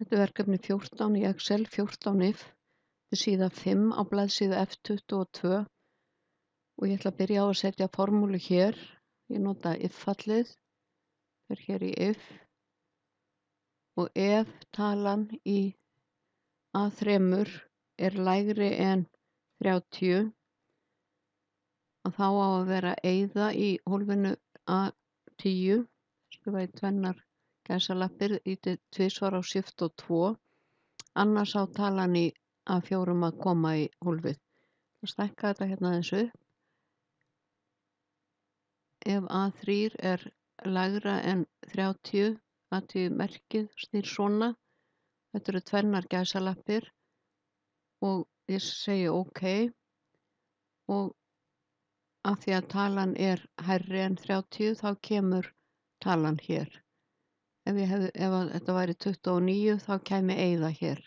Þetta er verkefni 14 í Excel, 14 if. Þetta er síða 5 á blaðsíðu F22 og ég ætla að byrja á að setja formúlu hér. Ég nota if-fallið, fer hér í if og ef talan í A3 er lægri en 30 að þá á að vera eyða í hólfinu A10, skrifa í tvennar gæsalappir, ýti tvisvar á shift og 2, annars á talan í A4 að koma í hólfið. Það stækka þetta hérna aðeins upp. Ef A3 er lægra en 30, A10 merkið snýr svona, þetta eru tvennar gæsalappir og ég segi OK og af því að talan er hærri en 30 þá kemur talan hér. Ef þetta væri 29 þá kæmi eyða hér.